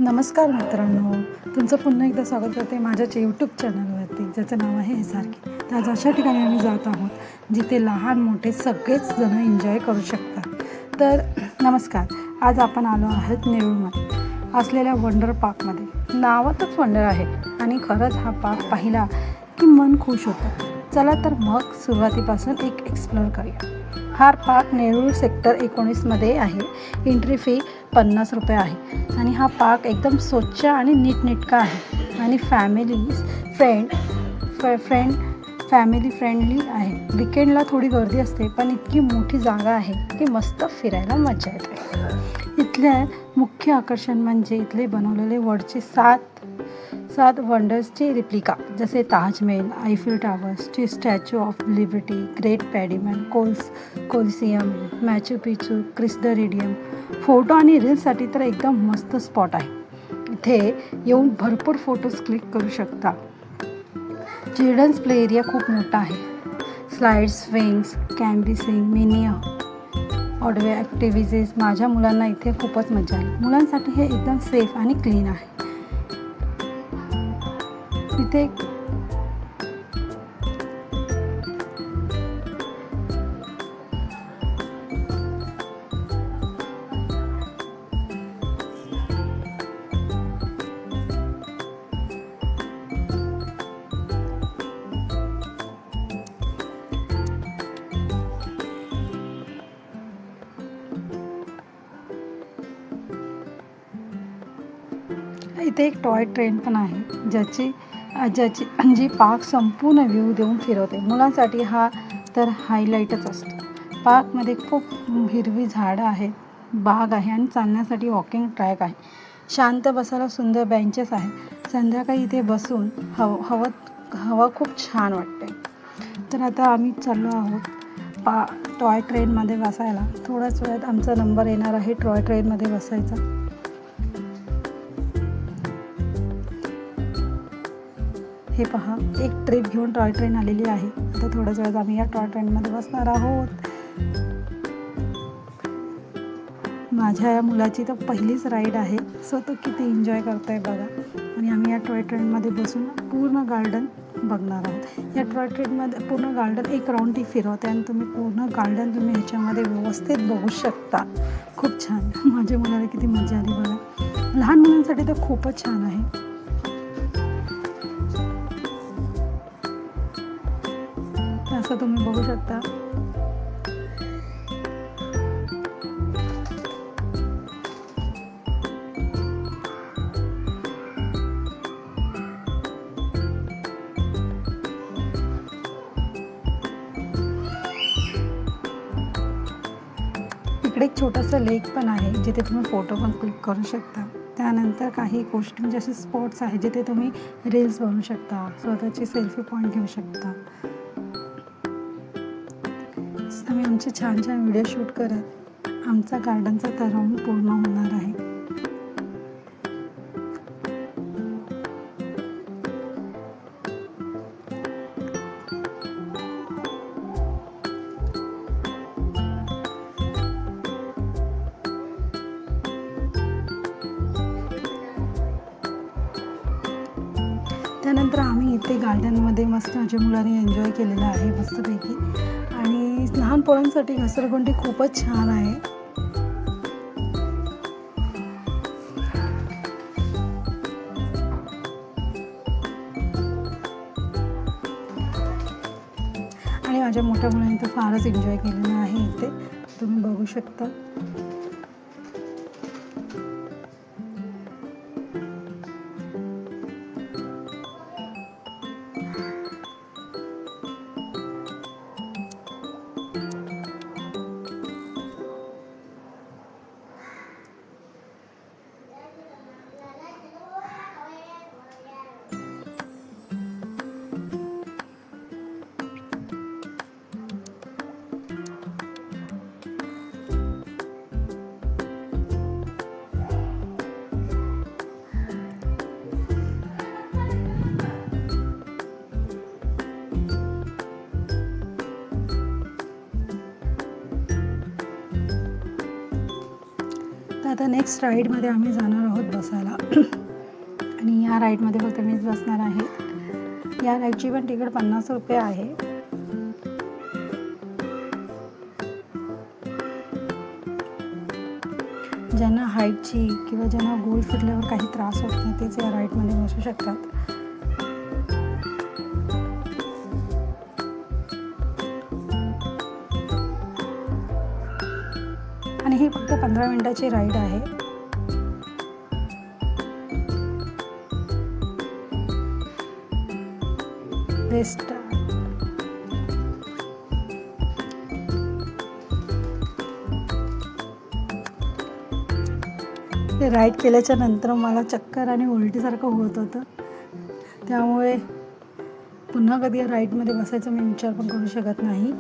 नमस्कार मित्रांनो, तुमचं पुन्हा एकदा स्वागत करते माझ्याच यूट्यूब चॅनलवरती, ज्याचं नाव आहे SRK. तर आज अशा ठिकाणी आम्ही जात आहोत जिथे लहान मोठे सगळेच जण एन्जॉय करू शकतात. तर नमस्कार, आज आपण आलो आहोत नेरूळमध्ये असलेल्या वंडर पार्कमध्ये. नावातच वंडर आहे आणि खरंच हा पार्क पाहिला की मन खुश होतं. चला तर मग सुरुवातीपासून एक एक्सप्लोअर करूया. हा पार्क नेरूळ सेक्टर 19मध्ये आहे. एंट्री फी 50 रुपये आहे आणि हा पार्क एकदम स्वच्छ आणि नीटनेटका आहे आणि फॅमिली फ्रेंडली आहे. विकेंडला थोडी गर्दी असते, पण इतकी मोठी जागा आहे की मस्त फिरायला मजा येते. इथले मुख्य आकर्षण म्हणजे इथले बनवलेले वडचे सात वंडर्सचे रिप्लिका, जसे ताजमहल, आयफेल टावर्सचे स्टॅच्यू ऑफ लिबर्टी, ग्रेट पॅडीमन, colosseum, Machu Picchu, Christ the Redeemer. Photo आणि रील्ससाठी तर एकदम मस्त स्पॉट आहे. इथे येऊन भरपूर फोटोज क्लिक करू शकता. चिल्ड्रन्स प्ले एरिया खूप मोठा आहे. स्लाइड्स, स्विंग्स, कॅम्बिसिंग, मिनी ऑडवे ॲक्टिव्हिटीज. माझ्या मुलांना इथे खूपच मजा आली. मुलांसाठी हे एकदम सेफ आणि क्लीन आहे. इथे एक टॉय ट्रेन पण आहे, जी पार्क संपूर्ण व्ह्यू देऊन फिरवते. मुलांसाठी हा तर हायलाईटच असतो. पार्कमध्ये खूप हिरवी झाडं आहेत, बाग आहे आणि चालण्यासाठी वॉकिंग ट्रॅक आहे. शांत बसायला सुंदर बेंचेस आहेत. संध्याकाळी इथे बसून हवा खूप छान वाटते. तर आता आम्ही चाललो आहोत टॉय ट्रेनमध्ये बसायला. थोड्याच वेळात आमचा नंबर येणार आहे टॉय ट्रेनमध्ये बसायचा. हे पहा, एक ट्रिप घेऊन टॉय ट्रेन आलेली आहे. आता थोड्याच वेळात आम्ही या टॉय ट्रेनमध्ये बसणार आहोत. माझ्या या मुलाची तर पहिलीच राईड आहे, सो तो किती एन्जॉय करतोय बघा. आणि आम्ही या टॉय ट्रेनमध्ये बसून पूर्ण गार्डन बघणार आहोत. या टॉय ट्रेनमध्ये पूर्ण गार्डन एक राऊंड ती फिरवते आणि तुम्ही पूर्ण गार्डन ह्याच्यामध्ये व्यवस्थित बघू शकता. खूप छान. माझ्या मुलाला किती मजा आली बघा. लहान मुलांसाठी तर खूपच छान आहे. असं तुम्ही बघू शकता. इकडे एक छोटंसं लेक पण आहे, जिथे तुम्ही फोटो पण क्लिक करू शकता. त्यानंतर काही गोष्टी म्हणजे असे स्पॉट्स आहेत जिथे तुम्ही रील्स बनवू शकता, स्वतःची सेल्फी पॉईंट घेऊ शकता. आम्ही आमचे छान छान व्हिडिओ शूट करत आमचा गार्डनचा राऊंड पूर्ण होणार आहे. त्यानंतर आम्ही इथे गार्डनमध्ये मस्त माझ्या मुलाने एन्जॉय केलेला आहे मस्तपैकी. आणि लहान पोरांसाठी घसरगुंडी खूपच छान आहे. आणि माझ्या मोठ्या मुलाने तर फारच एन्जॉय केलेलं आहे. इथे तुम्ही बघू शकता. नेक्स्ट राईडमध्ये आम्ही जाणार आहोत बसायला आणि या राईडमध्ये फक्त मीच बसणार आहे. या राईडची पण तिकीट 50 रुपये आहे. ज्यांना हाईटची किंवा ज्यांना गोल फिरल्यावर काही त्रास होत नाही तेच या राईडमध्ये बसू शकतात. आणि ही फक्त 15 मिनिटाची राईड आहे. बेस्ट ते राईड केल्याच्या नंतर मला चक्कर आणि उलटीसारखं होत होतं. त्यामुळे पुन्हा कधी या राईडमध्ये बसायचा मी विचार पण करू शकत नाही.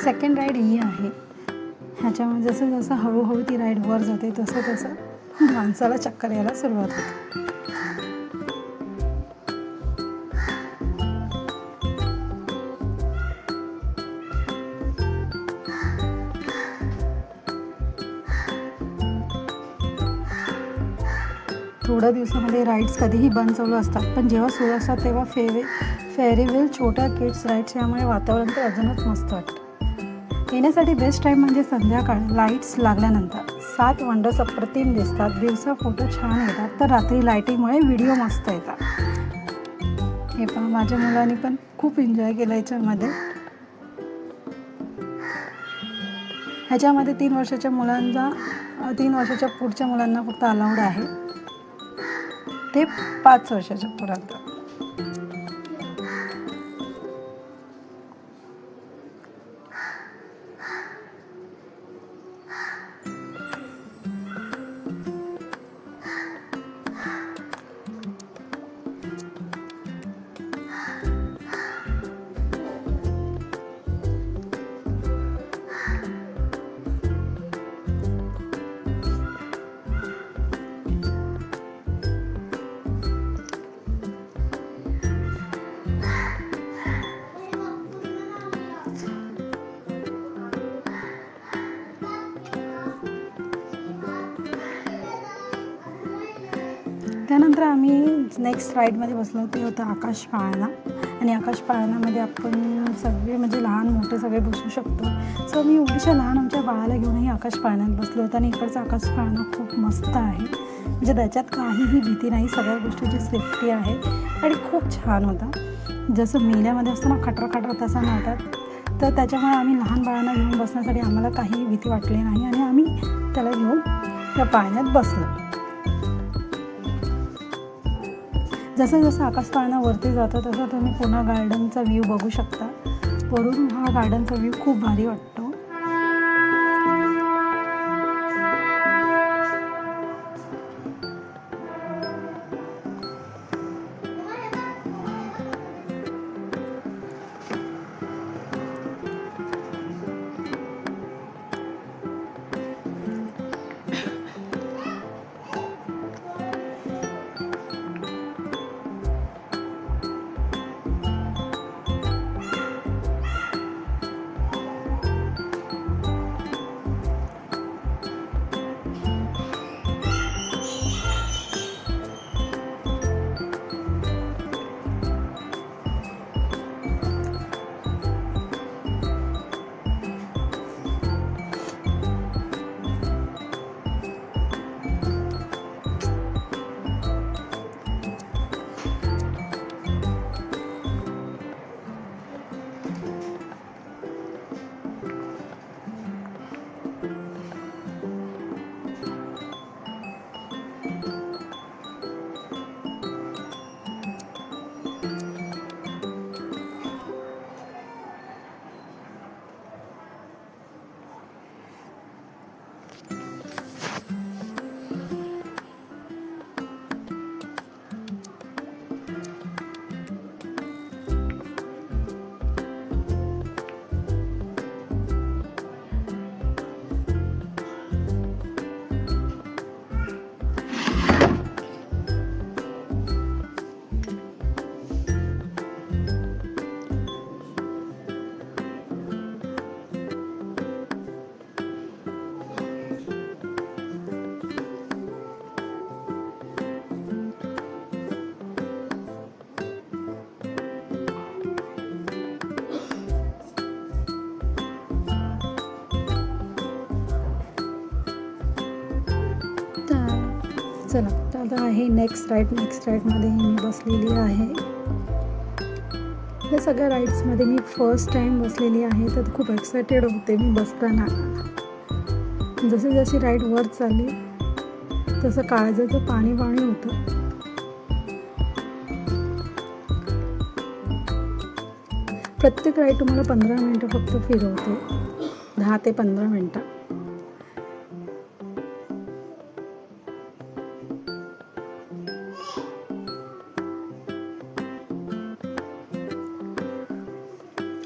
सेकंड राईड ही आहे. ह्याच्यामध्ये जसं जसं हळूहळू ती राईड वर जाते तसं तसं माणसाला चक्कर यायला सुरुवात होते. थोड्या दिवसामध्ये राईड्स कधीही बंद चालू असतात, पण जेव्हा सुरू असतात तेव्हा फेरीवेल छोट्या किड्स राईड्स यामुळे वातावरण तर अजूनच मस्त वाटतं. येण्यासाठी बेस्ट टाईम म्हणजे संध्याकाळ लाईट्स लागल्यानंतर. 7 वंडर्स अप्रतिम दिसतात. दिवसा फोटो छान येतात तर रात्री लाईटिंगमुळे व्हिडिओ मस्त येतात. हे पण माझ्या मुलांनी पण खूप एन्जॉय केलं याच्यामध्ये. ह्याच्यामध्ये 3 वर्षाच्या मुलांचा 3 वर्षाच्या पुढच्या मुलांना फक्त अलाउड आहे, ते 5 वर्षाच्या पर्यंत. त्यानंतर आम्ही नेक्स्ट राईडमध्ये बसलो. ते होतं आकाश पाळणा. आणि आकाश पाळण्यामध्ये आपण सगळे म्हणजे लहान मोठे सगळे बसू शकतो. सो मी एवढ्याशा लहान आमच्या बाळाला घेऊनही आकाश पाळण्यात बसलो होतो. आणि इकडचा आकाश पाळणा खूप मस्त आहे, म्हणजे त्याच्यात काहीही भीती नाही, सगळ्या गोष्टीची सेफ्टी आहे आणि खूप छान होता. जसं मेल्यामध्ये असतो ना खटर तसा नव्हता. तर त्याच्यामुळे आम्ही लहान बाळांना घेऊन बसण्यासाठी आम्हाला काही भीती वाटली नाही आणि आम्ही त्याला घेऊन त्या पाळण्यात बसलो. जसं जसं आकाश पाळणा वरती जातं तसं तुम्ही पुन्हा गार्डनचा व्ह्यू बघू शकता. वरून हा गार्डनचा व्ह्यू खूप भारी वाटतो. चला तर आता आहे नेक्स्ट राईडमध्ये मी बसलेली आहे. या सगळ्या राईड्समध्ये मी फर्स्ट टाईम बसलेली आहे, तर खूप एक्सायटेड होते मी बसताना. जशी राईड वर चालली तसं काळजाचं पाणी होतं. प्रत्येक राईड तुम्हाला 15 मिनटं फक्त फिरवते, 10 ते 15 मिनटं.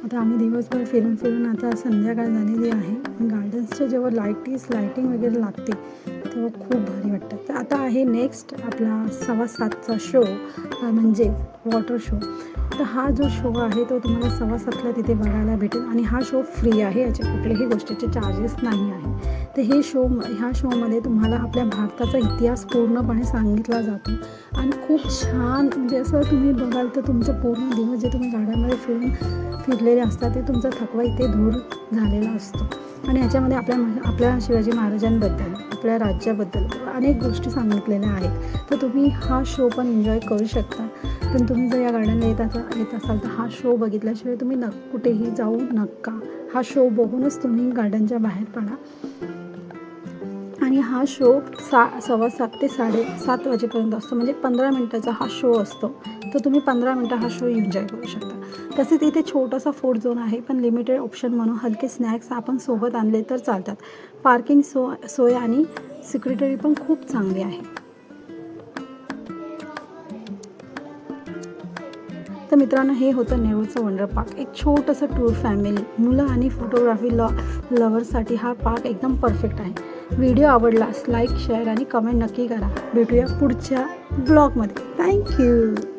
आता आम्ही दिवसभर फिरून आता संध्याकाळ झालेली आहे. गार्डन्सच्या जेव्हा लाईटिंग वगैरे लागते तेव्हा खूप भारी वाटतं. तर आता आहे नेक्स्ट आपला 7:15चा शो, म्हणजे वॉटर शो. तर हा जो शो आहे तो तुम्हाला 7:15ला तिथे बघायला भेटेल आणि हा शो फ्री आहे, याचे कुठल्याही गोष्टीचे चार्जेस नाही आहे. तर ह्या शोमध्ये तुम्हाला आपल्या भारताचा इतिहास पूर्णपणे सांगितला जातो आणि खूप छान, म्हणजे असं तुम्ही बघाल तर तुमचं पूर्ण दिवस जे तुम्ही गार्डनमध्ये फिरलेले असतात ते तुमचा थकवा इथे दूर झालेला असतो. आणि ह्याच्यामध्ये आपल्या शिवाजी महाराजांबद्दल, आपल्या राज्याबद्दल अनेक गोष्टी सांगितलेल्या आहेत. तर तुम्ही हा शो पण एन्जॉय करू शकता. पण तुम्ही जर या गार्डनला येत असाल तर हा शो बघितल्याशिवाय तुम्ही कुठेही जाऊ नका. हा शो बघूनच तुम्ही गार्डनच्या बाहेर पडा. आणि हा शो 7:15 ते 7:30 वाजेपर्यंत असतो, म्हणजे 15 मिनटाचा हा शो असतो. तर तुम्ही 15 मिनटं हा शो एन्जॉय करू शकता. तसेच इथे छोटासा फूड झोन आहे, पण लिमिटेड ऑप्शन म्हणून हलके स्नॅक्स आपण सोबत आणले तर चालतात. पार्किंग सोय आणि सिक्युरिटी पण खूप चांगली आहे. तर मित्रांनो, हे होतं नेरूळचं वंडर पार्क. एक छोटंसं टूर फॅमिली, मुलं आणि फोटोग्राफी लवर्ससाठी हा पार्क एकदम परफेक्ट आहे. व्हिडिओ आवडलास लाईक, शेअर आणि कमेंट नक्की करा. भेटूया पुढच्या ब्लॉगमध्ये. थँक्यू.